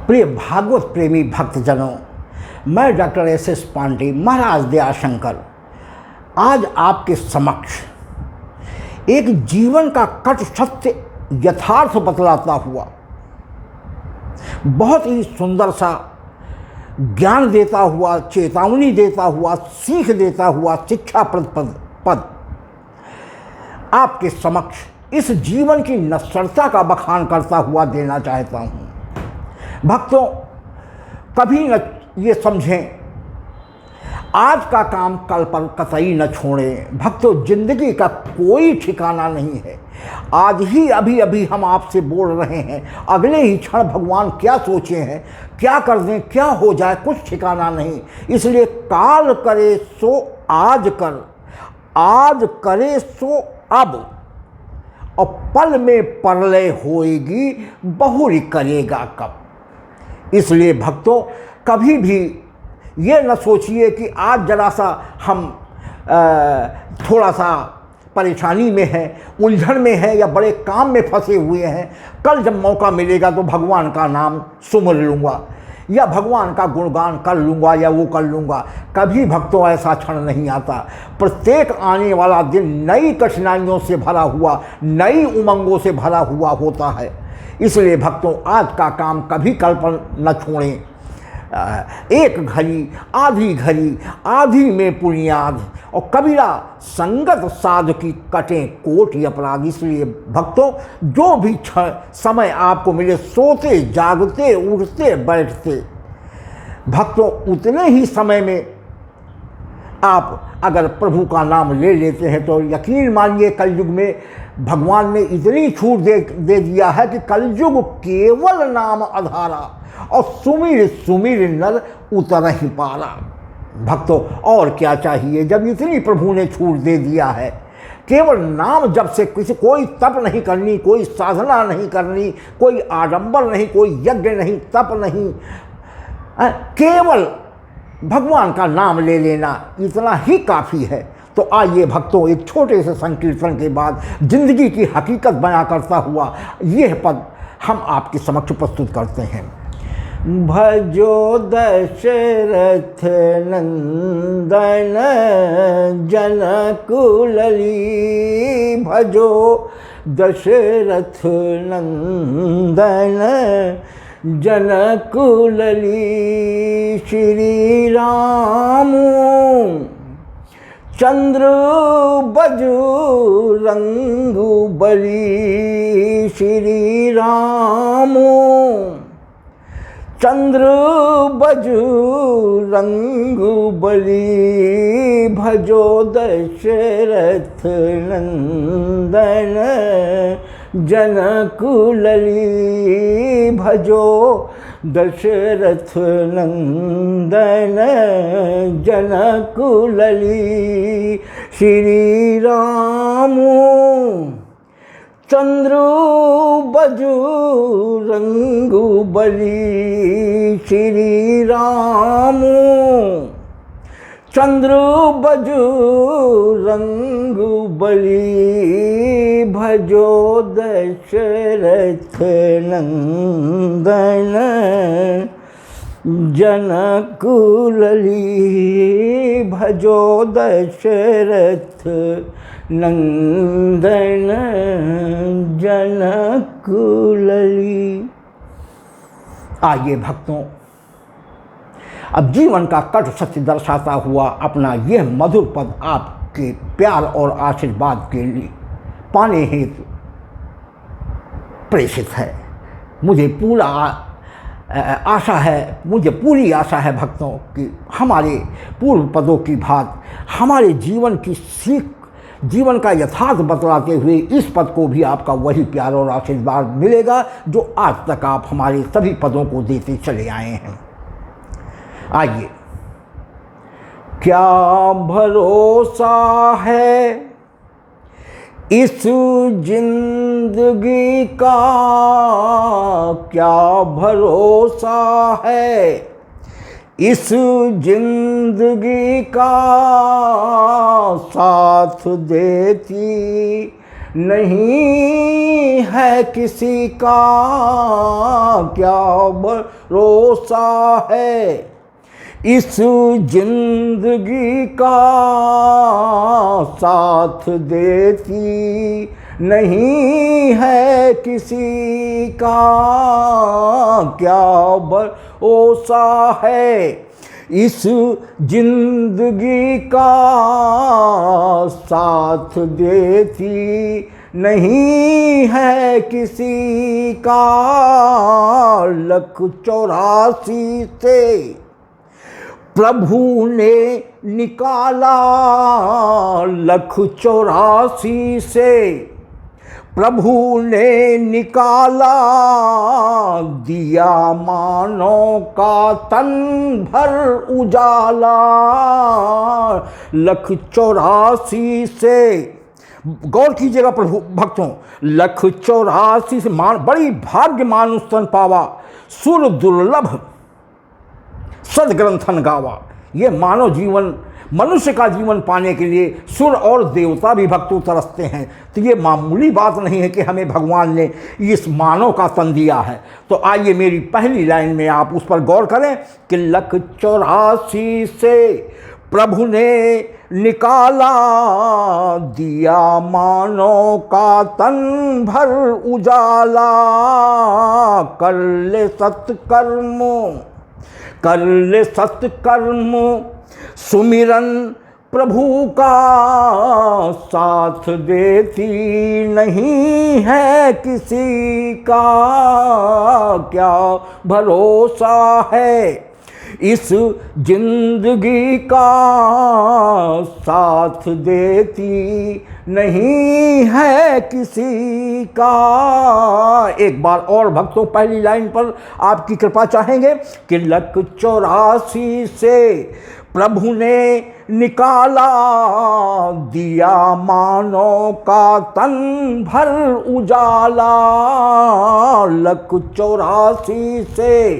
प्रिय भागवत प्रेमी भक्तजनों, मैं डॉक्टर एस पांडे महाराज दयाशंकर आज आपके समक्ष एक जीवन का कट सत्य यथार्थ बतलाता हुआ बहुत ही सुंदर सा ज्ञान देता हुआ, चेतावनी देता हुआ, सीख देता हुआ शिक्षाप्रद पद आपके समक्ष इस जीवन की नश्वरता का बखान करता हुआ देना चाहता हूँ। भक्तों, कभी न ये समझें आज का काम कल पर कतई न छोड़ें। भक्तों, जिंदगी का कोई ठिकाना नहीं है। आज ही अभी अभी हम आपसे बोल रहे हैं, अगले ही क्षण भगवान क्या सोचे हैं, क्या कर दें, क्या हो जाए, कुछ ठिकाना नहीं। इसलिए काल करे सो आज कर, आज करे सो अब, और पल में परलय होएगी, बहुरी करेगा कब। इसलिए भक्तों, कभी भी ये न सोचिए कि आज जरा सा हम थोड़ा सा परेशानी में हैं, उलझन में हैं या बड़े काम में फंसे हुए हैं, कल जब मौका मिलेगा तो भगवान का नाम सुमर लूँगा या भगवान का गुणगान कर लूँगा या वो कर लूँगा। कभी भक्तों ऐसा क्षण नहीं आता। प्रत्येक आने वाला दिन नई कठिनाइयों से भरा हुआ, नई उमंगों से भरा हुआ होता है। इसलिए भक्तों, आज का काम कभी कल पर न छोड़ें। एक घड़ी आधी घड़ी, आधी में पुनियाद, और कबीरा संगत साध की कटें कोटि अपराध। इसलिए भक्तों, जो भी समय आपको मिले, सोते जागते उठते बैठते, भक्तों उतने ही समय में आप अगर प्रभु का नाम ले लेते हैं तो यकीन मानिए कलयुग में भगवान ने इतनी छूट दे दिया है कि कलयुग केवल नाम आधारा, और सुमिर सुमिर नर उतर ही पारा। भक्तों, और क्या चाहिए जब इतनी प्रभु ने छूट दे दिया है। केवल नाम जब से कोई तप नहीं करनी, कोई साधना नहीं करनी, कोई आडंबर नहीं, कोई यज्ञ नहीं, तप नहीं, केवल भगवान का नाम ले लेना, इतना ही काफ़ी है। तो आइए भक्तों, एक छोटे से संकीर्तन के बाद जिंदगी की हकीकत बयां करता हुआ यह पद हम आपके समक्ष प्रस्तुत करते हैं। भजो दशरथ नंदन जनकुलली, भजो दशरथ नंदन जनकुलली, श्री राम चंद्र बजरंग बली, श्री राम चंद्र बजरंग बली, भजो दशरथ नंदन जनकुलली, भजो दशरथ नंदन जनकुलली, श्री राम चंद्र बजरंग बली, श्री राम चंद्र बजरंग बली, भजो दशरथ नंदन जनकुलली, भजो दशरथ नंदन जनकुलली। आइए भक्तों, अब जीवन का कट सत्य दर्शाता हुआ अपना यह मधुर पद आपके प्यार और आशीर्वाद के लिए पाने हेतु प्रेषित है। मुझे पूरी आशा है भक्तों कि हमारे पूर्व पदों की बात हमारे जीवन की सीख, जीवन का यथार्थ बतलाते हुए इस पद को भी आपका वही प्यार और आशीर्वाद मिलेगा जो आज तक आप हमारे सभी पदों को देते चले आए हैं। आइए, क्या भरोसा है इस जिंदगी का, क्या भरोसा है इस जिंदगी का, साथ देती नहीं है किसी का क्या भरोसा है, इस जिंदगी का साथ देती नहीं है किसी का क्या भरोसा है, इस जिंदगी का साथ देती नहीं है किसी का। लख 84 से प्रभु ने निकाला, लख 84 से प्रभु ने निकाला, दिया मानव का तन भर उजाला। लख 84 से, गौर कीजिएगा प्रभु भक्तों, लख 84 से बड़ी भाग्य मानुष तन पावा, सुर दुर्लभ सदग्रंथन गावा। ये मानव जीवन, मनुष्य का जीवन पाने के लिए सुर और देवता भी भक्तों तरसते हैं। तो ये मामूली बात नहीं है कि हमें भगवान ने इस मानव का तन दिया है। तो आइए मेरी पहली लाइन में आप उस पर गौर करें कि लख 84 से प्रभु ने निकाला, दिया मानव का तन भर उजाला। कर ले सत्कर्म, कर ले सत्कर्म, सुमिरन प्रभु का साथ देती नहीं है किसी का क्या भरोसा है, इस जिंदगी का साथ देती नहीं है किसी का। एक बार और भक्तों पहली लाइन पर आपकी कृपा चाहेंगे कि लख 84 से प्रभु ने निकाला, दिया मानव का तन भर उजाला। लख 84 से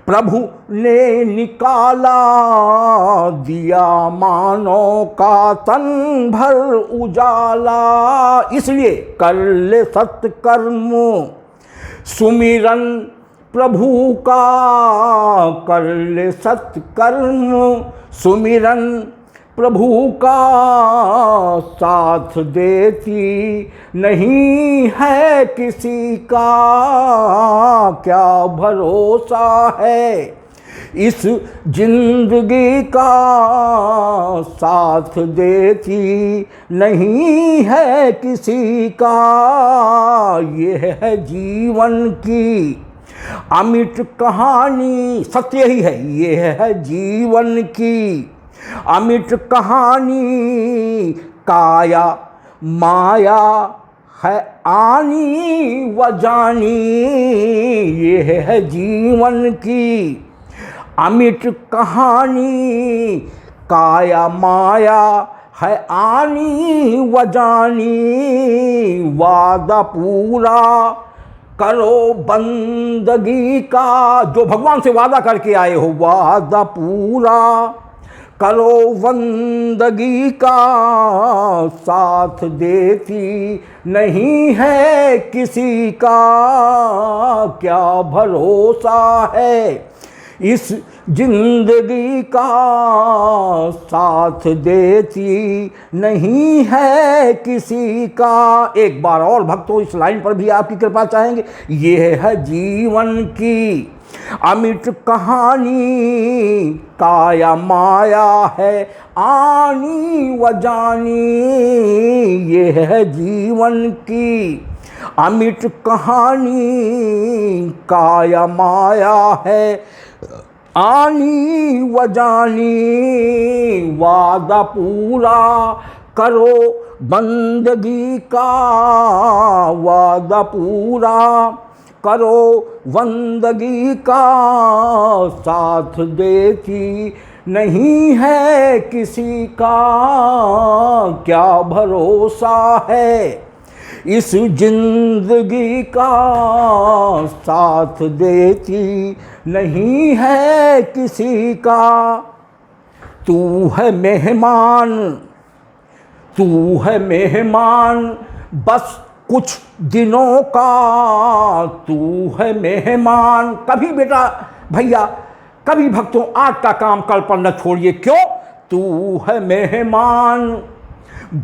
प्रभु ने निकाला, दिया मानव का तन भर उजाला। इसलिए कर ले सत्कर्म, सुमिरन प्रभु का, कर ले सत्कर्म, सुमिरन प्रभु का साथ देती नहीं है किसी का क्या भरोसा है, इस जिंदगी का साथ देती नहीं है किसी का। ये है जीवन की अमिट कहानी, सत्य यही है, ये है जीवन की अमिट कहानी। काया माया है आनी व जानी, ये है जीवन की अमिट कहानी। काया माया है आनी व जानी, वादा पूरा करो बंदगी का। जो भगवान से वादा करके आए हो, वादा पूरा करो बंदगी का, साथ देती नहीं है किसी का क्या भरोसा है, इस जिंदगी का साथ देती नहीं है किसी का। एक बार और भक्तों इस लाइन पर भी आपकी कृपा चाहेंगे। ये है जीवन की अमिट कहानी, काया माया है आनी व जानी, ये है जीवन की अमिट कहानी। काया माया है आनी व जानी, वादा पूरा करो बंदगी का, वादा पूरा करो बंदगी का, साथ देती नहीं है किसी का क्या भरोसा है, इस जिंदगी का साथ देती नहीं है किसी का। तू है मेहमान, तू है मेहमान बस कुछ दिनों का तू है मेहमान। कभी बेटा भैया, कभी भक्तों आज का काम कल पर न छोड़िए। क्यों? तू है मेहमान,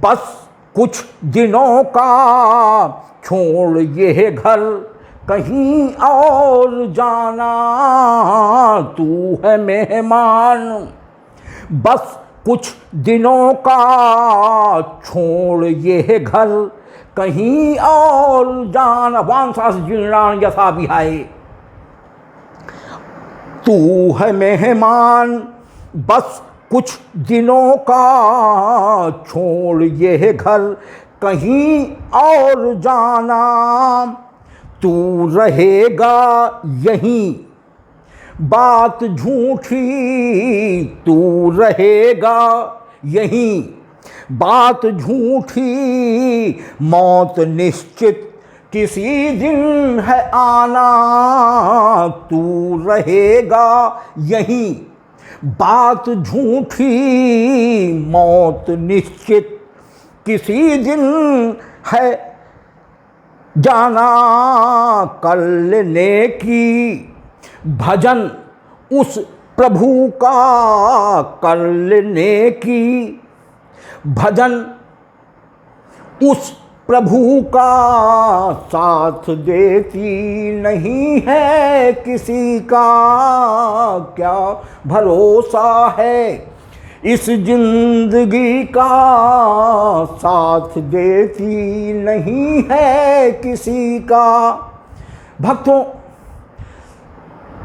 बस कुछ दिनों का, छोड़ ये घर कहीं और जाना। तू है मेहमान, बस कुछ दिनों का, छोड़ ये घर कहीं और जाना। वांसास जीर्णान यथा विहाय। तू है मेहमान, बस कुछ दिनों का, छोड़ ये घर कहीं और जाना। तू रहेगा यहीं, बात झूठी, तू रहेगा यहीं, बात झूठी। मौत निश्चित किसी दिन है आना। तू रहेगा यहीं, बात झूठी, मौत निश्चित किसी दिन है जाना। कर लेने की भजन उस प्रभु का, कर लेने की भजन उस प्रभु का। साथ देती नहीं है किसी का, क्या भरोसा है इस जिंदगी का। साथ देती नहीं है किसी का। भक्तों,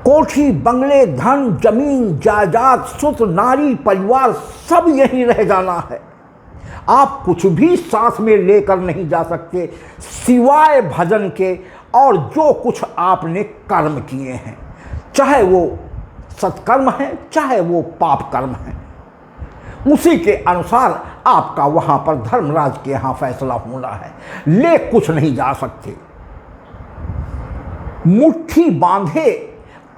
कोठी बंगले, धन जमीन जायदाद, सुत नारी परिवार सब यहीं रह जाना है। आप कुछ भी साथ में लेकर नहीं जा सकते सिवाय भजन के और जो कुछ आपने कर्म किए हैं, चाहे वो सत्कर्म है चाहे वो पाप कर्म है, उसी के अनुसार आपका वहां पर धर्मराज के यहां फैसला होना है। ले कुछ नहीं जा सकते। मुट्ठी बांधे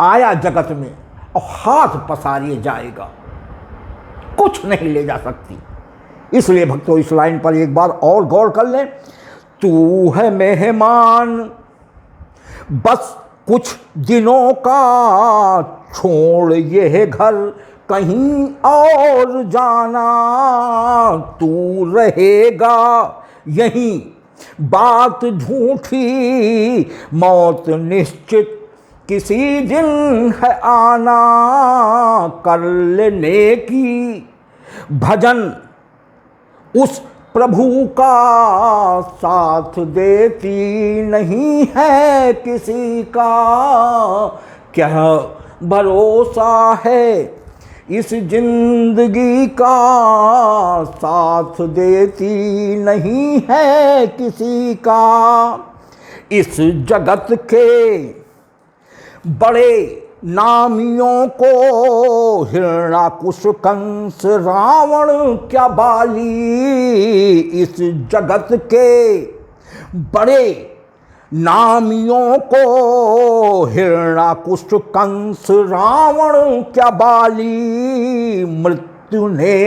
आया जगत में और हाथ पसारिए जाएगा, कुछ नहीं ले जा सकती। इसलिए भक्तों, इस लाइन पर एक बार और गौर कर लें। तू है मेहमान, बस कुछ दिनों का, छोड़ ये घर कहीं और जाना। तू रहेगा यहीं, बात झूठी, मौत निश्चित किसी दिन है आना। कर लेने की भजन उस प्रभु का, साथ देती नहीं है किसी का। क्या भरोसा है इस जिंदगी का, साथ देती नहीं है किसी का। इस जगत के बड़े नामियों को, हिरण्याकुश कंस रावण क्या बाली। इस जगत के बड़े नामियों को, हिरण्याकुश कंस रावण क्या बाली। मृत्यु ने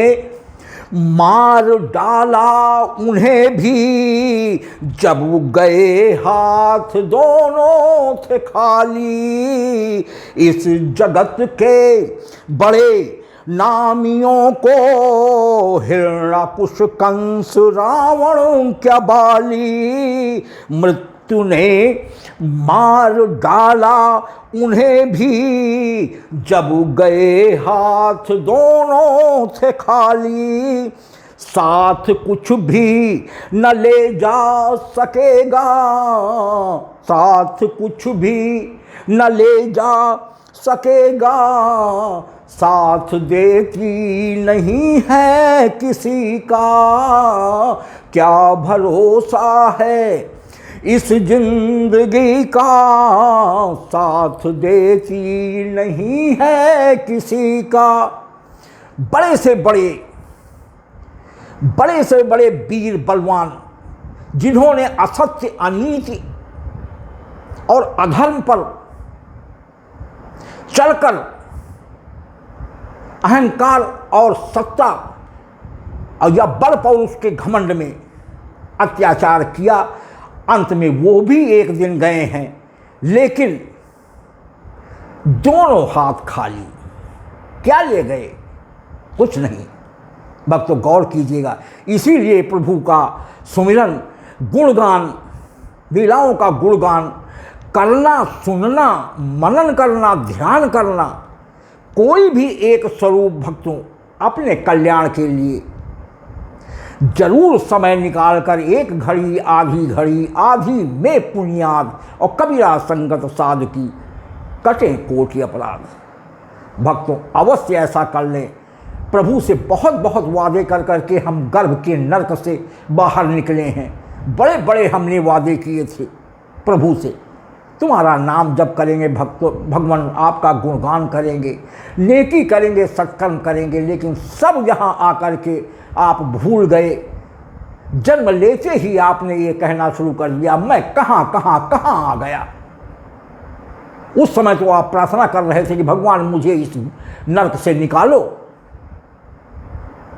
मार डाला उन्हें भी, जब गए हाथ दोनों थे खाली। इस जगत के बड़े नामियों को, हिरण्याकुश कंस रावण क्या बाली। मृत्यु ने मार डाला उन्हें भी, जब गए हाथ दोनों थे खाली। साथ कुछ भी न ले जा सकेगा, साथ कुछ भी न ले जा सकेगा। साथ देती नहीं है किसी का, क्या भरोसा है इस जिंदगी का। साथ देती नहीं है किसी का। बड़े से बड़े वीर बलवान, जिन्होंने असत्य, अनीति और अधर्म पर चलकर अहंकार और सत्ता और या बल पौरुष के घमंड में अत्याचार किया, अंत में वो भी एक दिन गए हैं, लेकिन दोनों हाथ खाली। क्या ले गए? कुछ नहीं। भक्तों गौर कीजिएगा, इसीलिए प्रभु का सुमिरन, गुणगान, लीलाओं का गुणगान करना, सुनना, मनन करना, ध्यान करना, कोई भी एक स्वरूप भक्तों अपने कल्याण के लिए जरूर समय निकालकर एक घड़ी, आधी में पुण्याद और कबीरा संगत साध की कटे कोटि अपराध। भक्तों अवश्य ऐसा कर लें। प्रभु से बहुत बहुत वादे कर करके हम गर्भ के नरक से बाहर निकले हैं। बड़े बड़े हमने वादे किए थे प्रभु से, तुम्हारा नाम जप करेंगे भक्तों, भगवान आपका गुणगान करेंगे, नेकी करेंगे, सत्कर्म करेंगे, लेकिन सब यहाँ आकर के आप भूल गए। जन्म लेते ही आपने ये कहना शुरू कर दिया, मैं कहाँ आ गया। उस समय तो आप प्रार्थना कर रहे थे कि भगवान मुझे इस नरक से निकालो,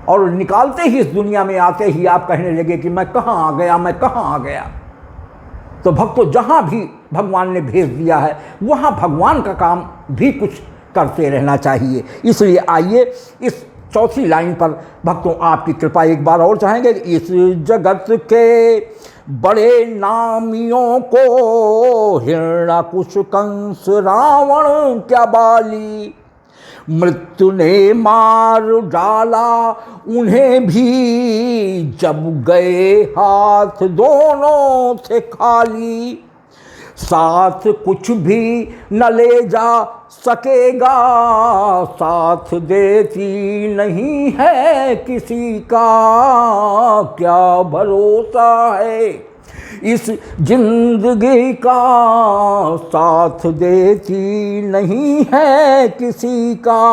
और निकालते ही इस दुनिया में आते ही आप कहने लगे कि मैं कहाँ आ गया। तो भक्तों जहाँ भी भगवान ने भेज दिया है वहाँ भगवान का काम भी कुछ करते रहना चाहिए। इसलिए आइए इस चौथी लाइन पर भक्तों आपकी कृपा एक बार और चाहेंगे। इस जगत के बड़े नामियों को हिरण्यकुश, कंस, रावण क्या बाली, मृत्यु ने मार डाला उन्हें भी जब गए हाथ दोनों थे खाली। साथ कुछ भी न ले जा सकेगा, साथ देती नहीं है किसी का, क्या भरोसा है इस जिंदगी का, साथ देती नहीं है किसी का।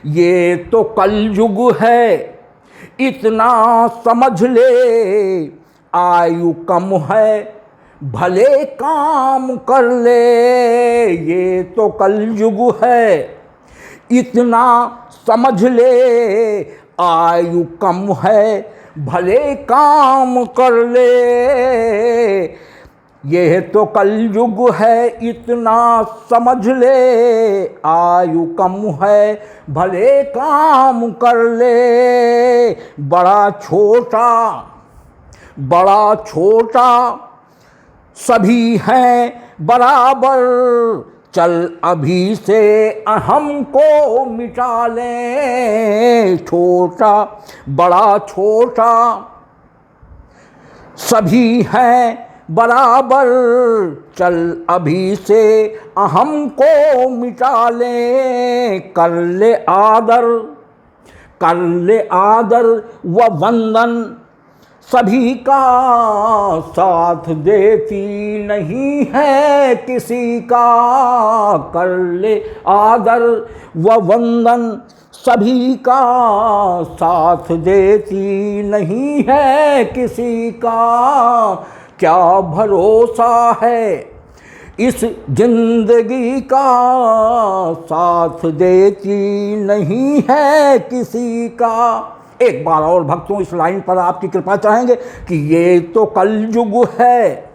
ये तो कलयुग है इतना समझ ले, आयु कम है भले काम कर ले। ये तो कलयुग है इतना समझ ले, आयु कम है भले काम कर ले। ये तो कलयुग है इतना समझ ले, आयु कम है भले काम कर ले। बड़ा छोटा सभी हैं बराबर, चल अभी से अहम को मिटा लें। बड़ा छोटा सभी हैं बराबर, चल अभी से अहम को मिटा लें। कर ले आदर व वंदन, सभी का साथ देती नहीं है किसी का। कर ले आदर व वंदन, सभी का साथ देती नहीं है किसी का। क्या भरोसा है इस जिंदगी का, साथ देती नहीं है किसी का। एक बार और भक्तों इस लाइन पर आपकी कृपा चाहेंगे कि ये तो कलयुग है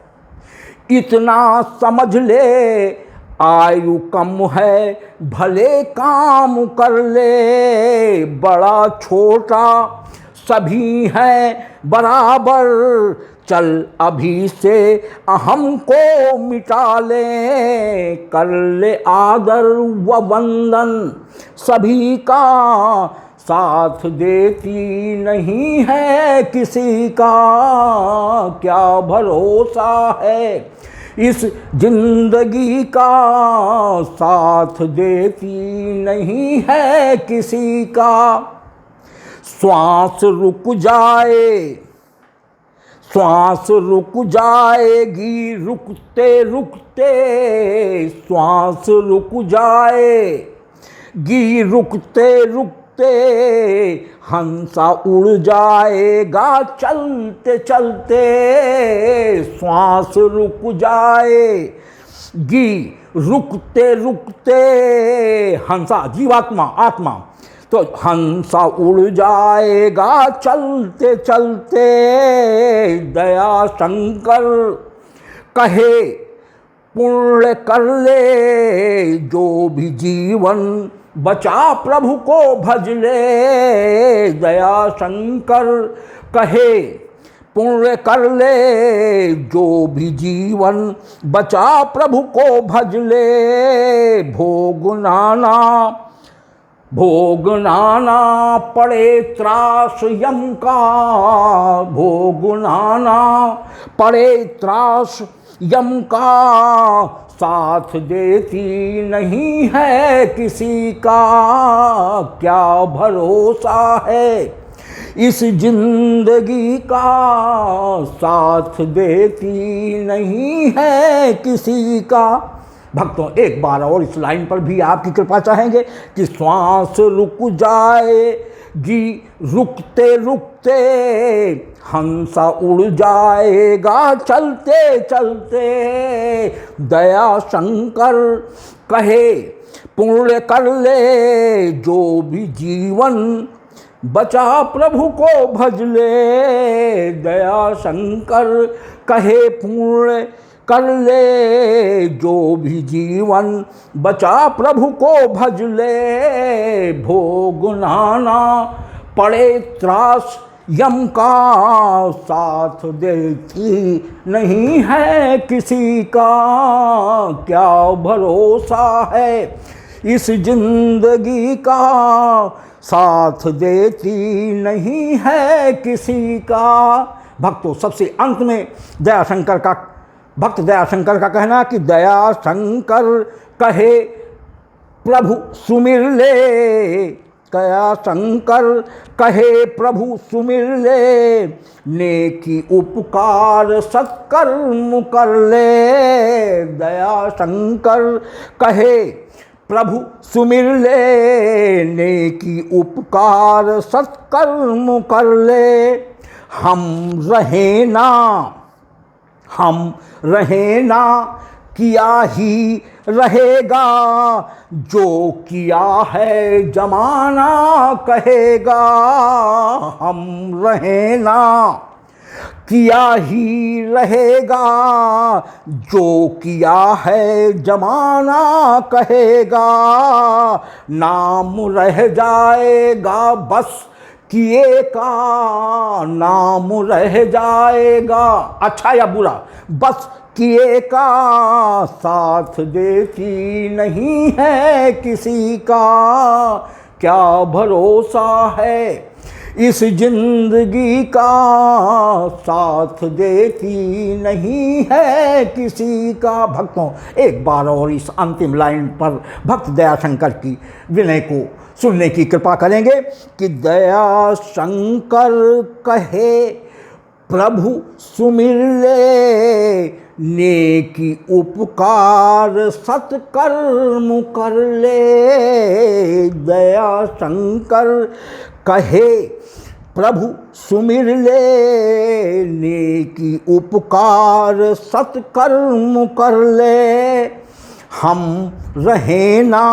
इतना समझ ले, आयु कम है भले काम कर ले। बड़ा छोटा सभी हैं बराबर, चल अभी से अहम को मिटा ले। कर ले आदर व वंदन, सभी का साथ देती नहीं है किसी का। क्या भरोसा है इस जिंदगी का, साथ देती नहीं है किसी का। श्वास रुक जाएगी रुकते रुकते, श्वास रुक जाएगी रुकते रुकते, हंसा उड़ जाएगा चलते चलते। श्वास रुक जाएगी रुकते रुकते, हंसा जीवात्मा आत्मा तो हंसा उड़ जाएगा चलते चलते, दया शंकर कहे पुण्य कर ले जो भी जीवन बचा प्रभु को भज ले। दया शंकर कहे पुण्य कर ले जो भी जीवन बचा प्रभु को भज ले। भोग नाना पड़े त्रास यम का, भोग नाना पड़े त्रास यम का, साथ देती नहीं है किसी का। क्या भरोसा है इस जिंदगी का, साथ देती नहीं है किसी का। भक्तों, एक बार और इस लाइन पर भी आपकी कृपा चाहेंगे कि श्वास रुक जाएगी रुकते रुकते, हंसा उड़ जाएगा चलते चलते। दया शंकर कहे पुण्य कर ले जो भी जीवन बचा प्रभु को भज ले। दया शंकर कहे पुण्य कर ले जो भी जीवन बचा प्रभु को भज ले। भोग नाना पड़े त्रास यम का, साथ देती नहीं है किसी का। क्या भरोसा है इस जिंदगी का, साथ देती नहीं है किसी का। भक्तों, सबसे अंत में भक्त दया शंकर का कहना कि दया शंकर कहे प्रभु सुमिर ले। दया शंकर कहे प्रभु सुमिर ले, नेकी उपकार सत्कर्म कर ले। दया शंकर कहे प्रभु सुमिर ले, नेकी उपकार सत्कर्म कर ले। हम रहे ना किया ही रहेगा, जो किया है जमाना कहेगा। हम रहे ना किया ही रहेगा, जो किया है जमाना कहेगा। नाम रह जाएगा बस किए का, नाम रह जाएगा अच्छा या बुरा बस किए का, साथ देती नहीं है किसी का। क्या भरोसा है इस जिंदगी का, साथ देती नहीं है किसी का। भक्तों, एक बार और इस अंतिम लाइन पर भक्त दया शंकर की विनय को सुनने की कृपा करेंगे कि दया शंकर कहे प्रभु सुमिर ले, नेकी उपकार सत्कर्म कर ले। दया शंकर कहे प्रभु सुमिर ले, नेकी उपकार सत्कर्म कर ले। हम रहे ना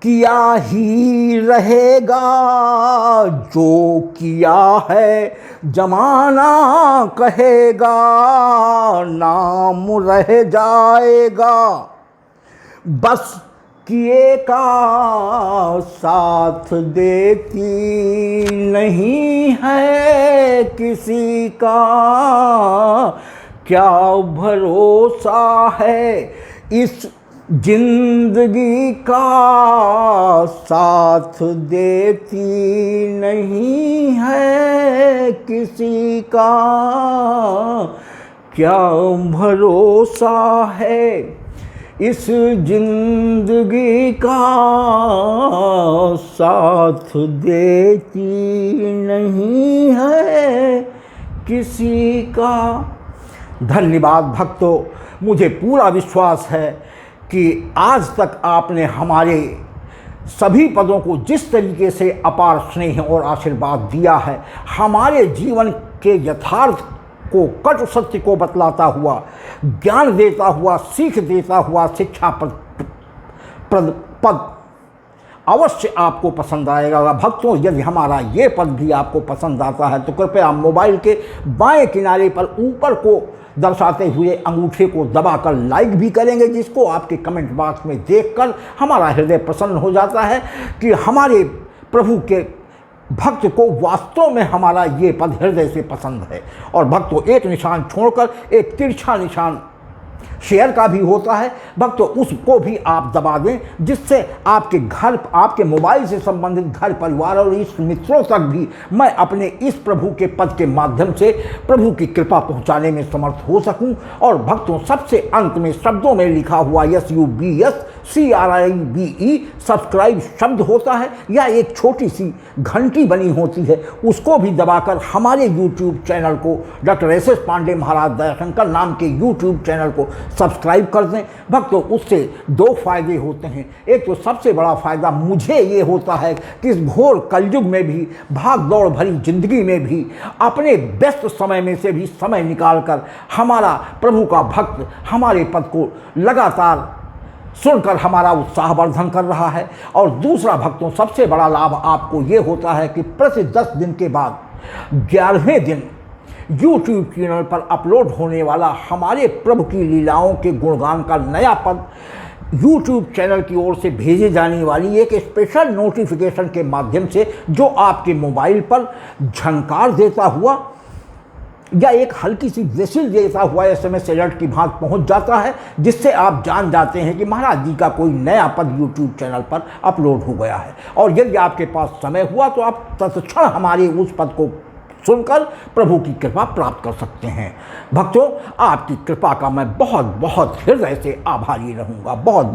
किया ही रहेगा, जो किया है जमाना कहेगा। नाम रह जाएगा बस किए का, साथ देती नहीं है किसी का। क्या भरोसा है इस जिंदगी का, साथ देती नहीं है किसी का। क्या भरोसा है इस जिंदगी का, साथ देती नहीं है किसी का। धन्यवाद भक्तों, मुझे पूरा विश्वास है कि आज तक आपने हमारे सभी पदों को जिस तरीके से अपार स्नेह और आशीर्वाद दिया है, हमारे जीवन के यथार्थ को, कटु सत्य को बतलाता हुआ, ज्ञान देता हुआ, सीख देता हुआ, शिक्षा पद अवश्य आपको पसंद आएगा। भक्तों, यदि हमारा ये पद भी आपको पसंद आता है तो कृपया मोबाइल के बाएं किनारे पर ऊपर को दर्शाते हुए अंगूठे को दबाकर लाइक भी करेंगे, जिसको आपके कमेंट बॉक्स में देखकर हमारा हृदय प्रसन्न हो जाता है कि हमारे प्रभु के भक्त को वास्तव में हमारा ये पद हृदय से पसंद है। और भक्तों, एक निशान छोड़कर एक तिरछा निशान शेयर का भी होता है भक्तों, उसको भी आप दबा दें, जिससे आपके घर, आपके मोबाइल से संबंधित घर परिवार और इष्ट मित्रों तक भी मैं अपने इस प्रभु के पद के माध्यम से प्रभु की कृपा पहुंचाने में समर्थ हो सकूं। और भक्तों, सबसे अंत में शब्दों में लिखा हुआ SUBSCRIBE सब्सक्राइब शब्द होता है या एक छोटी सी घंटी बनी होती है, उसको भी दबाकर हमारे YouTube चैनल को, डॉक्टर SS पांडे महाराज दयाशंकर नाम के YouTube चैनल को सब्सक्राइब कर दें। भक्तों, उससे दो फायदे होते हैं। एक तो सबसे बड़ा फायदा मुझे ये होता है कि इस घोर कलयुग में भी, भाग दौड़ भरी जिंदगी में भी अपने व्यस्त समय में से भी समय निकालकर हमारा प्रभु का भक्त हमारे पद को लगातार सुनकर हमारा उत्साहवर्धन कर रहा है। और दूसरा भक्तों, सबसे बड़ा लाभ आपको ये होता है कि प्रति 10 दिन के बाद 11वें दिन YouTube चैनल पर अपलोड होने वाला हमारे प्रभु की लीलाओं के गुणगान का नया पद YouTube चैनल की ओर से भेजे जाने वाली एक स्पेशल नोटिफिकेशन के माध्यम से, जो आपके मोबाइल पर झंकार देता हुआ या एक हल्की सी विसिल देता हुआ SMS अलर्ट की भांति पहुंच जाता है, जिससे आप जान जाते हैं कि महाराज जी का कोई नया पद YouTube चैनल पर अपलोड हो गया है। और यदि आपके पास समय हुआ तो आप तत्क्षण हमारे उस पद को सुनकर प्रभु की कृपा प्राप्त कर सकते हैं। भक्तों, आपकी कृपा का मैं बहुत बहुत हृदय से आभारी रहूँगा। बहुत